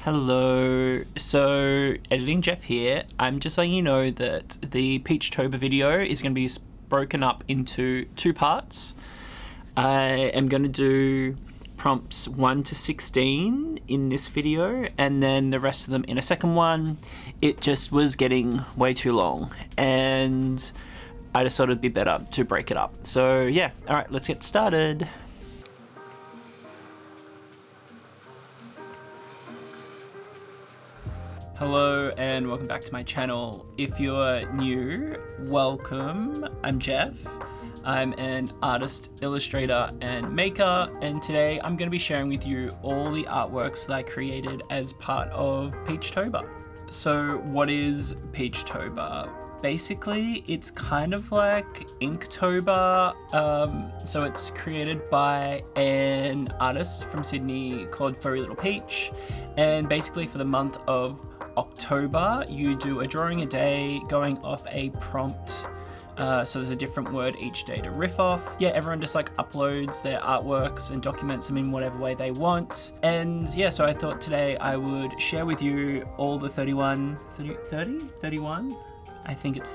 Hello, so Editing Jeff here. I'm just letting you know that the Peachtober video is going to be broken up into two parts. I am going to do prompts 1 to 16 in this video and then the rest of them in a second one. It just was getting way too long and I just thought it'd be better to break it up. So yeah, alright, let's get started. Hello and welcome back to my channel. If you're new, welcome. I'm Jeff. I'm an artist, illustrator, and maker, and today I'm going to be sharing with you all the artworks that I created as part of Peachtober. So what is Peachtober? Basically, it's kind of like Inktober. So it's created by an artist from Sydney called Furry Little Peach, and basically for the month of October, you do a drawing a day going off a prompt. So there's a different word each day to riff off. Yeah, everyone just like uploads their artworks and documents them in whatever way they want. And yeah, so I thought today I would share with you all the 31 I think it's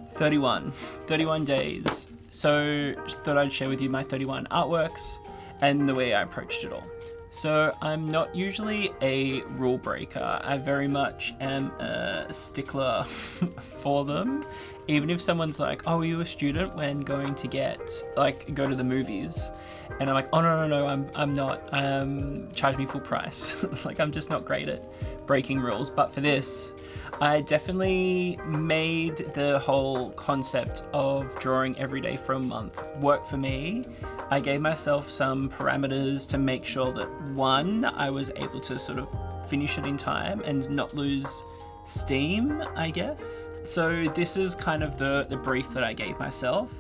31 days. So thought I'd share with you my 31 artworks and the way I approached it all. So I'm not usually a rule breaker. I very much am a stickler for them. Even if someone's like, oh, are you a student when going to go to the movies? And I'm like, oh, no, I'm not. Charge me full price. Like, I'm just not great at breaking rules. But for this, I definitely made the whole concept of drawing every day for a month work for me. I gave myself some parameters to make sure that one, I was able to sort of finish it in time and not lose steam, I guess. So this is kind of the brief that I gave myself.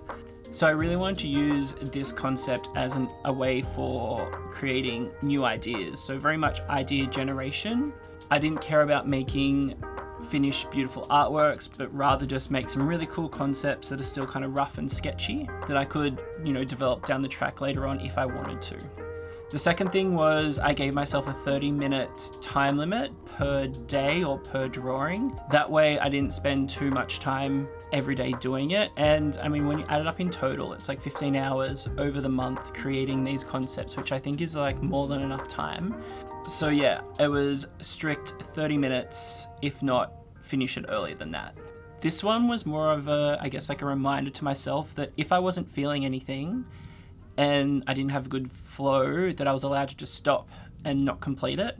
So I really wanted to use this concept as a way for creating new ideas. So very much idea generation. I didn't care about making finished beautiful artworks, but rather just make some really cool concepts that are still kind of rough and sketchy that I could, develop down the track later on if I wanted to. The second thing was I gave myself a 30-minute time limit per day or per drawing. That way I didn't spend too much time every day doing it. And I mean, when you add it up in total, it's like 15 hours over the month creating these concepts, which I think is like more than enough time. So yeah, it was strict 30 minutes, if not finish it earlier than that. This one was more of a reminder to myself that if I wasn't feeling anything and I didn't have a good flow, that I was allowed to just stop and not complete it.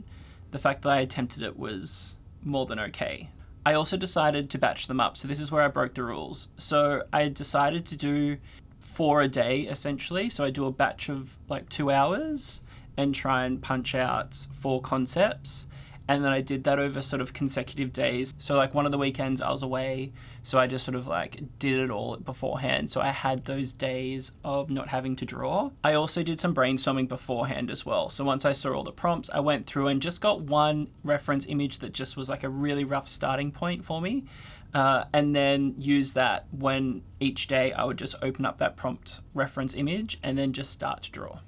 The fact that I attempted it was more than okay. I also decided to batch them up. So this is where I broke the rules. So I decided to do 4 a day essentially. So I do a batch of like 2 hours and try and punch out 4 concepts. And then I did that over sort of consecutive days. So like one of the weekends I was away, so I just sort of like did it all beforehand. So I had those days of not having to draw. I also did some brainstorming beforehand as well. So once I saw all the prompts, I went through and just got one reference image that just was like a really rough starting point for me. And then use that when each day I would just open up that prompt reference image and then just start to draw.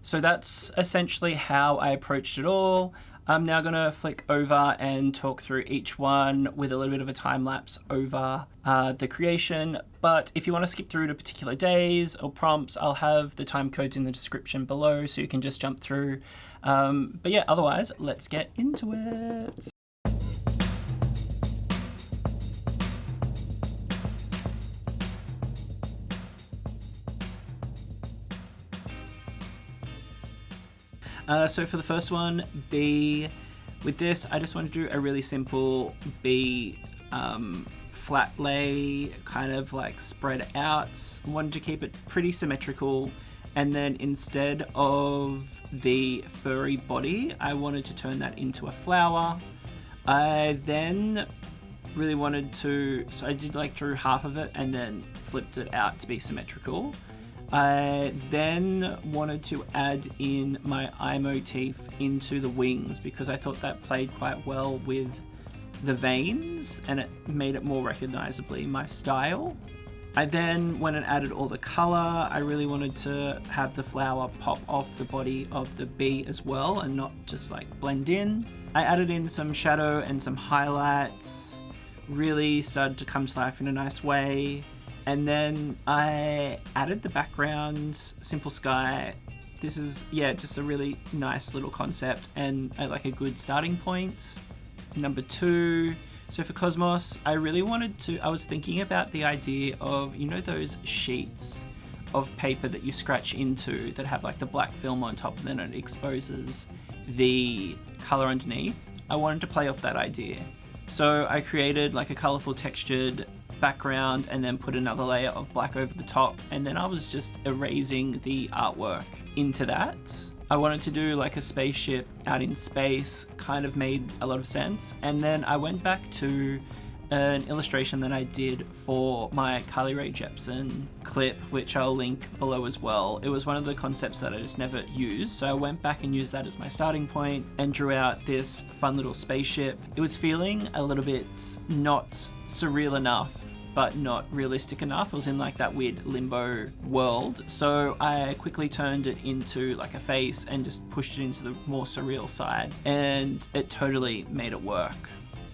So that's essentially how I approached it all. I'm now going to flick over and talk through each one with a little bit of a time lapse over the creation. But if you want to skip through to particular days or prompts, I'll have the time codes in the description below so you can just jump through. But yeah, otherwise, let's get into it. So for the first one, B, with this, I just want to do a really simple B flat lay, kind of like spread out. I wanted to keep it pretty symmetrical. And then instead of the furry body, I wanted to turn that into a flower. I then really wanted to, so I did drew half of it and then flipped it out to be symmetrical. I then wanted to add in my eye motif into the wings because I thought that played quite well with the veins and it made it more recognizably my style. I then went and added all the color. I really wanted to have the flower pop off the body of the bee as well and not just like blend in. I added in some shadow and some highlights, really started to come to life in a nice way. And then I added the background, simple sky. This is, yeah, just a really nice little concept and like a good starting point. Number 2, so for Cosmos, I was thinking about the idea of, you know, those sheets of paper that you scratch into that have like the black film on top and then it exposes the color underneath. I wanted to play off that idea. So I created like a colorful textured background and then put another layer of black over the top, and then I was just erasing the artwork into that. I wanted to do like a spaceship out in space, kind of made a lot of sense. And then I went back to an illustration that I did for my Carly Rae Jepsen clip, which I'll link below as well. It was one of the concepts that I just never used, so I went back and used that as my starting point and drew out this fun little spaceship. It was feeling a little bit not surreal enough, but not realistic enough. It was in like that weird limbo world. So I quickly turned it into like a face and just pushed it into the more surreal side, and it totally made it work.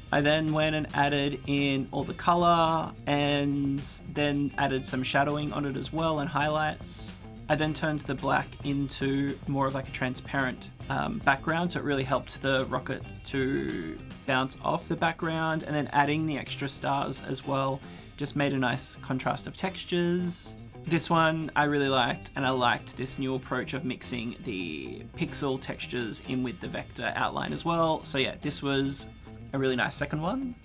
I then went and added in all the color and then added some shadowing on it as well and highlights. I then turned the black into more of like a transparent background, so it really helped the rocket to bounce off the background, and then adding the extra stars as well just made a nice contrast of textures. This one I really liked, and I liked this new approach of mixing the pixel textures in with the vector outline as well. So yeah, this was a really nice second one.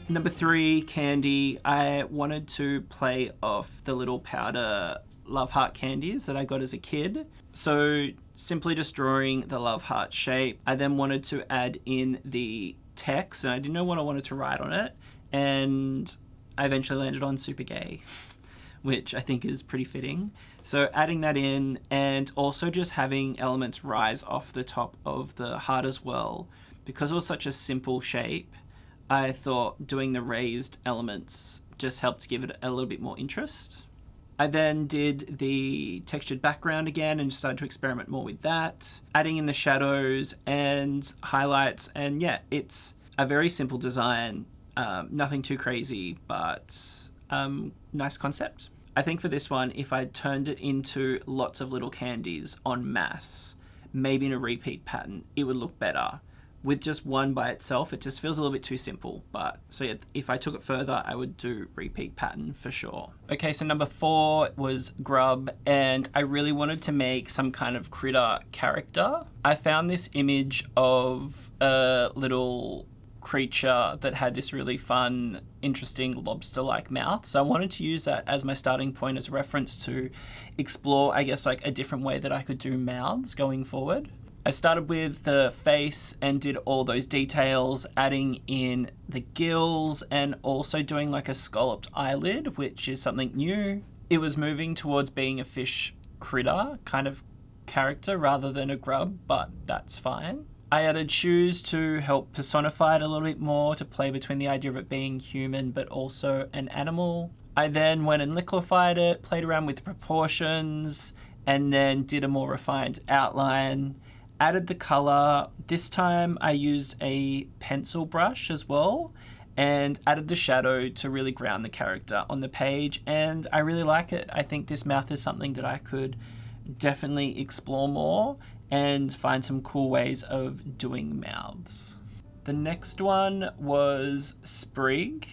Number 3, candy. I wanted to play off the little powder love heart candies that I got as a kid. So simply just drawing the love heart shape. I then wanted to add in the text, and I didn't know what I wanted to write on it, and I eventually landed on super gay, which I think is pretty fitting. So adding that in, and also just having elements rise off the top of the heart as well. Because it was such a simple shape, I thought doing the raised elements just helped give it a little bit more interest. I then did the textured background again and started to experiment more with that, adding in the shadows and highlights, and yeah, it's a very simple design, nothing too crazy, but nice concept. I think for this one, if I turned it into lots of little candies en masse, maybe in a repeat pattern, it would look better. With just one by itself, it just feels a little bit too simple. But so yeah, if I took it further, I would do repeat pattern for sure. Okay, so number 4 was Grub, and I really wanted to make some kind of critter character. I found this image of a little creature that had this really fun, interesting lobster-like mouth. So I wanted to use that as my starting point as a reference to explore, I guess, like a different way that I could do mouths going forward. I started with the face and did all those details, adding in the gills and also doing like a scalloped eyelid, which is something new. It was moving towards being a fish critter kind of character rather than a grub, but that's fine. I added shoes to help personify it a little bit more, to play between the idea of it being human but also an animal. I then went and liquefied it, played around with the proportions, and then did a more refined outline. Added the color. This time I used a pencil brush as well and added the shadow to really ground the character on the page, and I really like it. I think this mouth is something that I could definitely explore more and find some cool ways of doing mouths. The next one was Sprig,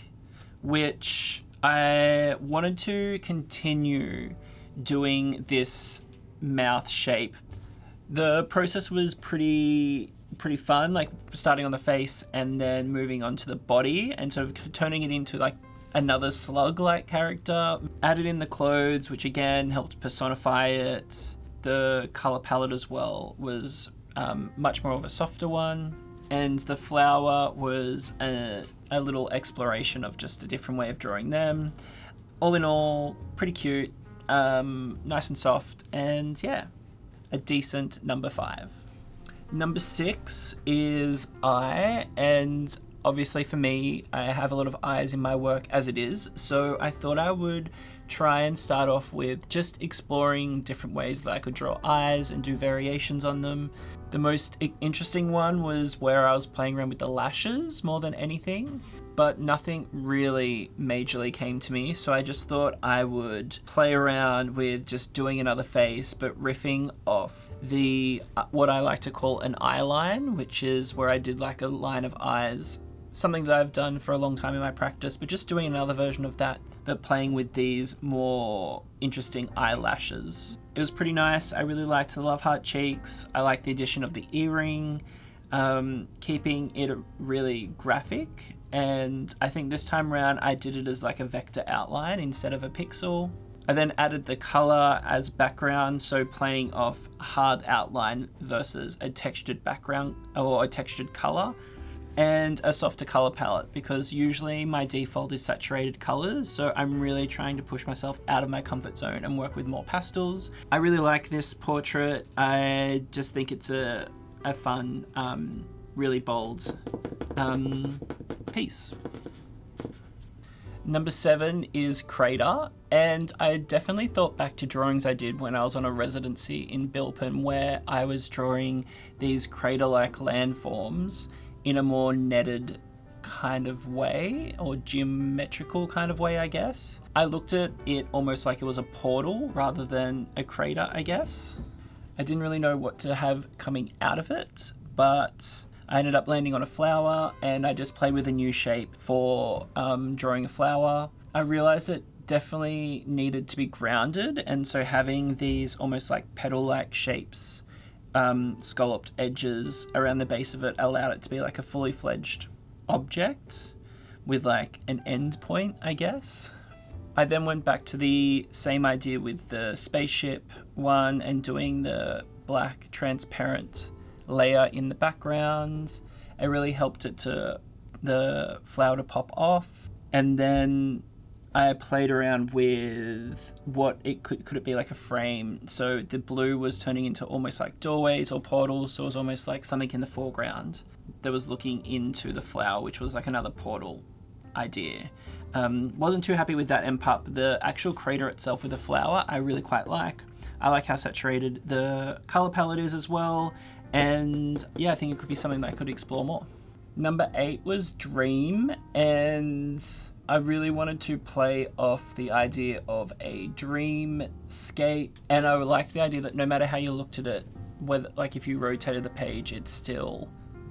which I wanted to continue doing this mouth shape. The process was pretty fun, like starting on the face and then moving on to the body and sort of turning it into like another slug-like character. Added in the clothes, which again helped personify it. The color palette as well was much more of a softer one. And the flower was a little exploration of just a different way of drawing them. All in all, pretty cute, nice and soft, and yeah, a decent number 5. Number 6 is eye, and obviously for me, I have a lot of eyes in my work as it is, so I thought I would try and start off with just exploring different ways that I could draw eyes and do variations on them. The most interesting one was where I was playing around with the lashes more than anything, but nothing really majorly came to me, so I just thought I would play around with just doing another face, but riffing off the what I like to call an eye line, which is where I did like a line of eyes, something that I've done for a long time in my practice, but just doing another version of that, but playing with these more interesting eyelashes. It was pretty nice. I really liked the love heart cheeks. I like the addition of the earring, keeping it really graphic. And I think this time around I did it as like a vector outline instead of a pixel. I then added the color as background, so playing off hard outline versus a textured background or a textured color, and a softer color palette, because usually my default is saturated colors, so I'm really trying to push myself out of my comfort zone and work with more pastels. I really like this portrait. I just think it's a fun, really bold piece. Number 7 is Crater, and I definitely thought back to drawings I did when I was on a residency in Bilpin, where I was drawing these crater-like landforms in a more netted kind of way, or geometrical kind of way, I guess. I looked at it almost like it was a portal rather than a crater, I guess. I didn't really know what to have coming out of it, but I ended up landing on a flower, and I just played with a new shape for drawing a flower. I realized it definitely needed to be grounded, and so having these almost like petal-like shapes, scalloped edges around the base of it, allowed it to be like a fully fledged object with like an end point, I guess. I then went back to the same idea with the spaceship one and doing the black transparent layer in the background. It really helped it to the flower to pop off. And then I played around with what it could it be like a frame. So the blue was turning into almost like doorways or portals, so it was almost like something in the foreground that was looking into the flower, which was like another portal idea. Wasn't too happy with that end part, but the actual crater itself with the flower I really quite like. I like how saturated the color palette is as well, and yeah, I think it could be something that I could explore more. Number 8 was Dream, and I really wanted to play off the idea of a dreamscape, and I liked the idea that no matter how you looked at it, whether like if you rotated the page, it still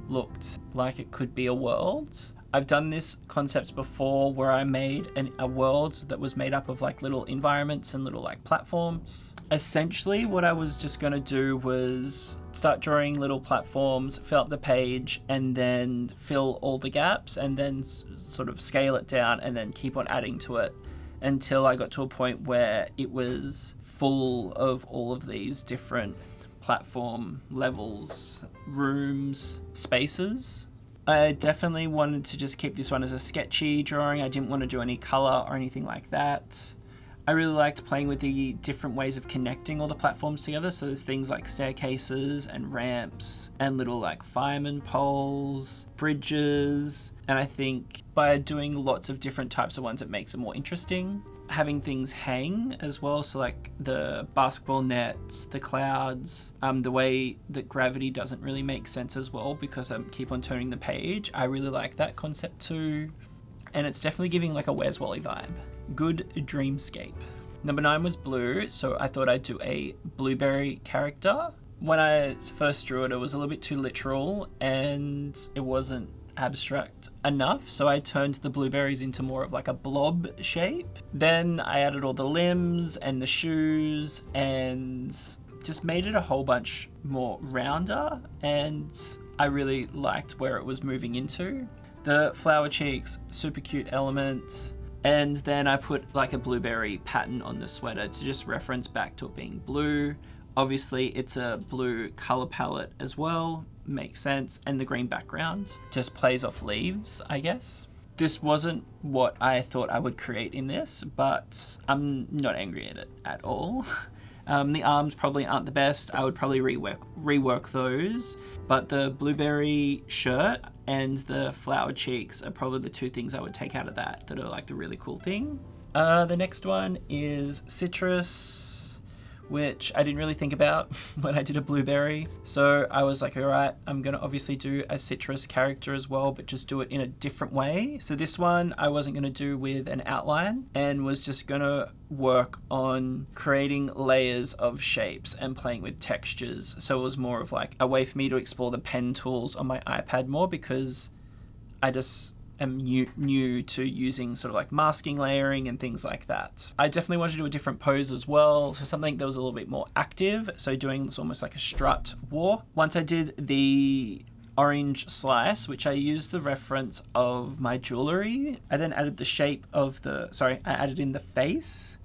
looked like it could be a world. I've done this concept before where I made a world that was made up of like little environments and little like platforms. Essentially what I was just going to do was start drawing little platforms, fill up the page, and then fill all the gaps, and then sort of scale it down and then keep on adding to it until I got to a point where it was full of all of these different platform levels, rooms, spaces. I definitely wanted to just keep this one as a sketchy drawing. I didn't want to do any color or anything like that. I really liked playing with the different ways of connecting all the platforms together. So there's things like staircases and ramps and little like fireman poles, bridges. And I think by doing lots of different types of ones, it makes it more interesting. Having things hang as well, so like the basketball nets, the clouds, the way that gravity doesn't really make sense as well because I keep on turning the page. I really like that concept too, and it's definitely giving like a Where's Wally vibe. Good dreamscape. Number 9 was blue, so I thought I'd do a blueberry character. When I first drew it, it was a little bit too literal and it wasn't abstract enough, so I turned the blueberries into more of like a blob shape. Then I added all the limbs and the shoes and just made it a whole bunch more rounder, and I really liked where it was moving into. The flower cheeks, super cute element, and then I put like a blueberry pattern on the sweater to just reference back to it being blue. Obviously it's a blue color palette as well, makes sense, and the green background just plays off leaves, I guess. This wasn't what I thought I would create in this, but I'm not angry at it at all. The arms probably aren't the best. I would probably rework those, but the blueberry shirt and the flower cheeks are probably the two things I would take out of that are like the really cool thing. The next one is citrus, which I didn't really think about when I did a blueberry. So I was like, all right, I'm going to obviously do a citrus character as well, but just do it in a different way. So this one I wasn't going to do with an outline and was just going to work on creating layers of shapes and playing with textures. So it was more of like a way for me to explore the pen tools on my iPad more, because I just am new to using sort of like masking layering and things like that. I definitely wanted to do a different pose as well, so something that was a little bit more active, so doing this almost like a strut walk. Once I did the orange slice, which I used the reference of my jewelry, I then added the shape of I added in the face,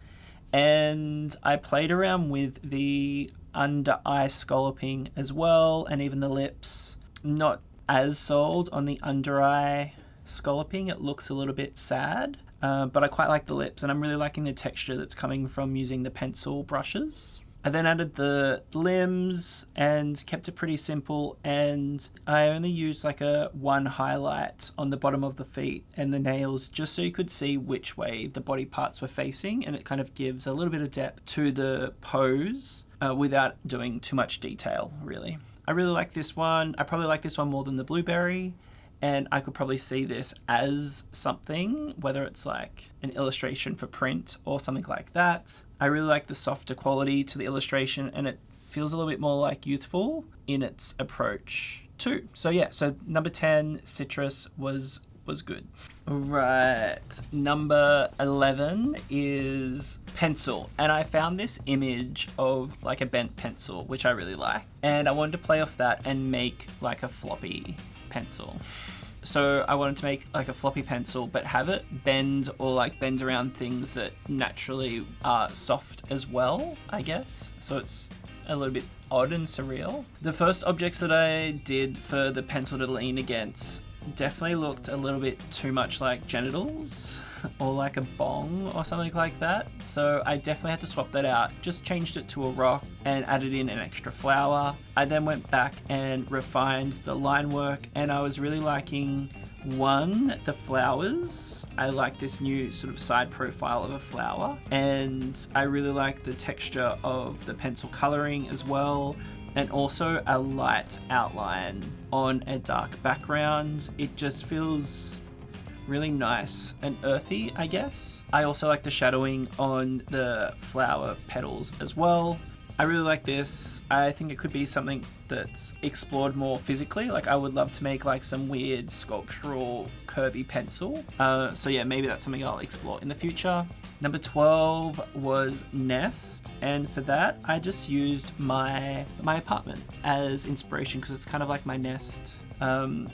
and I played around with the under eye scalloping as well, and even the lips. Not as sold on the under eye scalloping, it looks a little bit sad, but I quite like the lips, and I'm really liking the texture that's coming from using the pencil brushes. I then added the limbs and kept it pretty simple, and I only used like one highlight on the bottom of the feet and the nails, just so you could see which way the body parts were facing, and it kind of gives a little bit of depth to the pose without doing too much detail, really. I really like this one. I probably like this one more than the blueberry, and I could probably see this as something, whether it's like an illustration for print or something like that. I really like the softer quality to the illustration, and it feels a little bit more like youthful in its approach too. So yeah, so number 10, citrus, was good. Right, number 11 is pencil, and I found this image of like a bent pencil, which I really like, and I wanted to play off that and make like a floppy pencil. So I wanted to make like a floppy pencil, but have it bend around things that naturally are soft as well, I guess. So it's a little bit odd and surreal. The first objects that I did for the pencil to lean against definitely looked a little bit too much like genitals or like a bong or something like that. So I definitely had to swap that out. Just changed it to a rock and added in an extra flower. I then went back and refined the line work, and I was really liking the flowers. I like this new sort of side profile of a flower, and I really like the texture of the pencil coloring as well, and also a light outline on a dark background. It just feels really nice and earthy, I guess. I also like the shadowing on the flower petals as well. I really like this. I think it could be something that's explored more physically. Like I would love to make like some weird sculptural curvy pencil. So yeah, maybe that's something I'll explore in the future. Number 12 was nest, and for that I just used my apartment as inspiration, because it's kind of like my nest.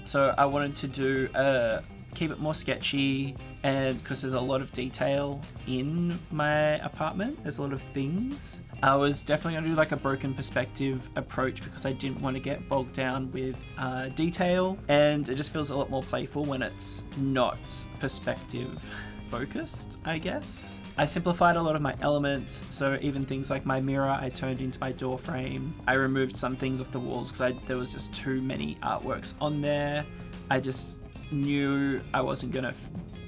So I wanted to do keep it more sketchy, and because there's a lot of detail in my apartment, there's a lot of things. I was definitely going to do like a broken perspective approach, because I didn't want to get bogged down with detail, and it just feels a lot more playful when it's not perspective focused, I guess. I simplified a lot of my elements, so even things like my mirror I turned into my door frame. I removed some things off the walls because there was just too many artworks on there. I just knew I wasn't going to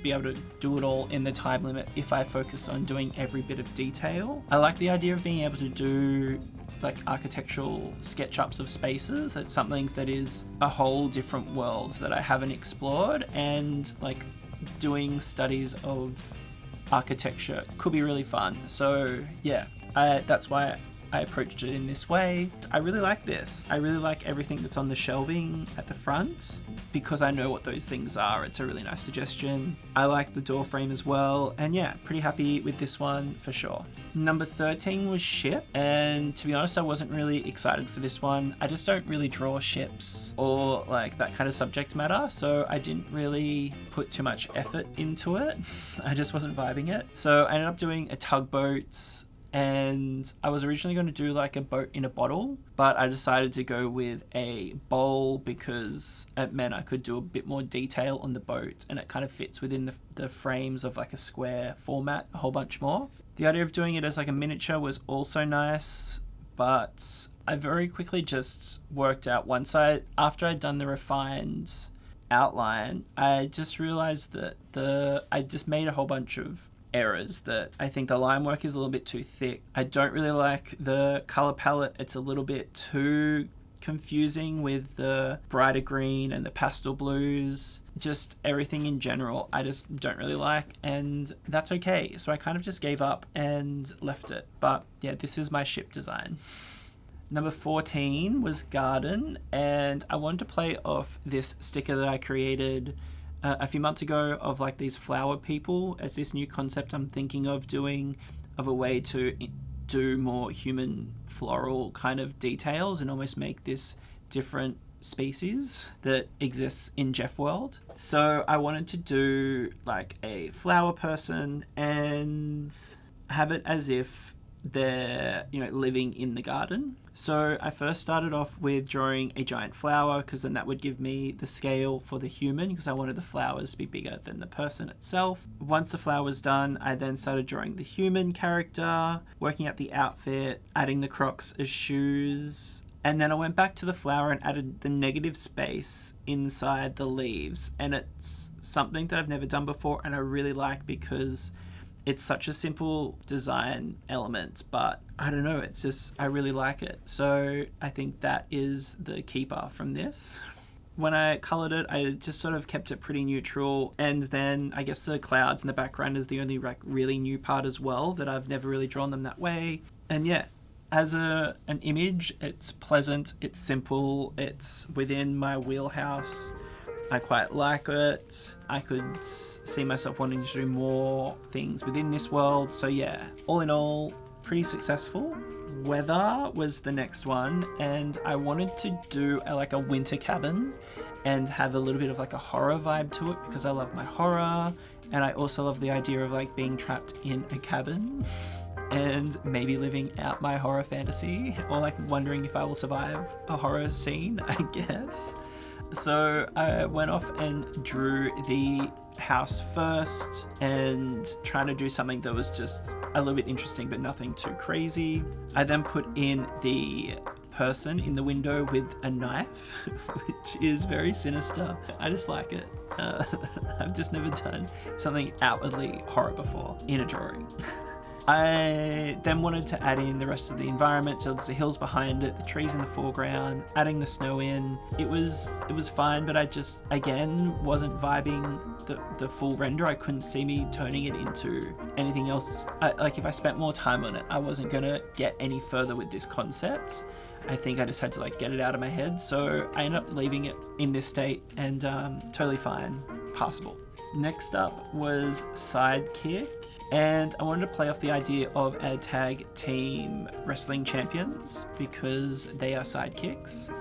be able to do it all in the time limit if I focused on doing every bit of detail. I like the idea of being able to do like architectural SketchUps of spaces. It's something that is a whole different world that I haven't explored, and like doing studies of architecture could be really fun. So yeah, that's why I approached it in this way. I really like this. I really like everything that's on the shelving at the front, because I know what those things are. It's a really nice suggestion. I like the door frame as well, and yeah, pretty happy with this one for sure. Number 13 was ship, and to be honest, I wasn't really excited for this one. I just don't really draw ships or like that kind of subject matter, so I didn't really put too much effort into it. I just wasn't vibing it. So I ended up doing a tugboat, and I was originally going to do like a boat in a bottle, but I decided to go with a bowl because it meant I could do a bit more detail on the boat, and it kind of fits within the frames of like a square format a whole bunch more. The idea of doing it as like a miniature was also nice, but I very quickly just worked out after I'd done the refined outline, I just realized that I just made a whole bunch of errors that I think the line work is a little bit too thick. I don't really like the color palette. It's a little bit too confusing with the brighter green and the pastel blues. Just everything in general I just don't really like, and that's okay. So I kind of just gave up and left it. But yeah, this is my ship design. Number 14 was garden, and I wanted to play off this sticker that I created a few months ago of like these flower people as this new concept I'm thinking of doing, of a way to do more human floral kind of details and almost make this different species that exists in Jeff World. So I wanted to do like a flower person and have it as if they're, you know, living in the garden. So I first started off with drawing a giant flower, because then that would give me the scale for the human, because I wanted the flowers to be bigger than the person itself. Once the flower was done, I then started drawing the human character, working out the outfit, adding the Crocs as shoes, and then I went back to the flower and added the negative space inside the leaves. And it's something that I've never done before, and I really like, because it's such a simple design element, but I don't know, it's just, I really like it. So I think that is the keeper from this. When I coloured it, I just sort of kept it pretty neutral, and then I guess the clouds in the background is the only like really new part as well, that I've never really drawn them that way. And yeah, as an image, it's pleasant, it's simple, it's within my wheelhouse. I quite like it. I could see myself wanting to do more things within this world. So yeah, all in all, pretty successful. Weather was the next one, and I wanted to do like a winter cabin and have a little bit of like a horror vibe to it, because I love my horror, and I also love the idea of like being trapped in a cabin and maybe living out my horror fantasy, or like wondering if I will survive a horror scene, I guess. So I went off and drew the house first and trying to do something that was just a little bit interesting but nothing too crazy. I then put in the person in the window with a knife, which is very sinister. I just like it. I've just never done something outwardly horror before in a drawing. I then wanted to add in the rest of the environment, so there's the hills behind it, the trees in the foreground, adding the snow in. It was fine, but I just, again, wasn't vibing the full render. I couldn't see me turning it into anything else. Like if I spent more time on it, I wasn't gonna get any further with this concept. I think I just had to like get it out of my head, so I ended up leaving it in this state, and totally fine, passable. Next up was Sidekick. And I wanted to play off the idea of a tag team wrestling champions, because they are sidekicks.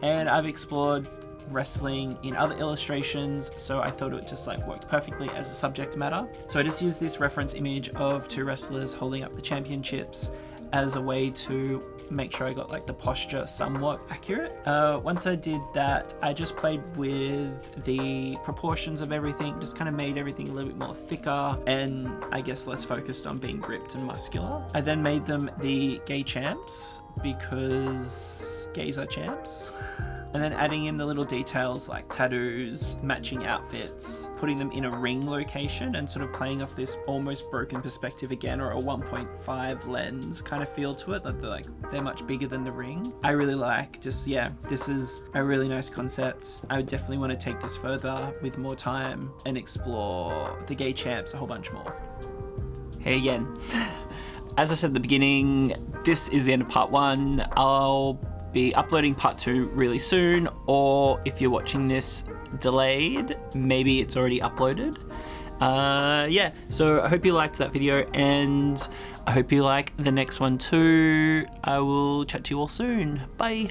And I've explored wrestling in other illustrations, so I thought it just like worked perfectly as a subject matter. So I just used this reference image of two wrestlers holding up the championships as a way to make sure I got like the posture somewhat accurate. Once I did that, I just played with the proportions of everything, just kind of made everything a little bit more thicker and I guess less focused on being ripped and muscular. I then made them the gay champs, because gays are champs. And then adding in the little details like tattoos, matching outfits, putting them in a ring location and sort of playing off this almost broken perspective again, or a 1.5 lens kind of feel to it, that they're much bigger than the ring. I really like, just, yeah, this is a really nice concept. I would definitely want to take this further with more time and explore the gay champs a whole bunch more. Hey again. As I said at the beginning, this is the end of part 1. I'll be uploading part 2 really soon, or if you're watching this delayed, maybe it's already uploaded. Yeah, so I hope you liked that video, and I hope you like the next one too. I will chat to you all soon. Bye.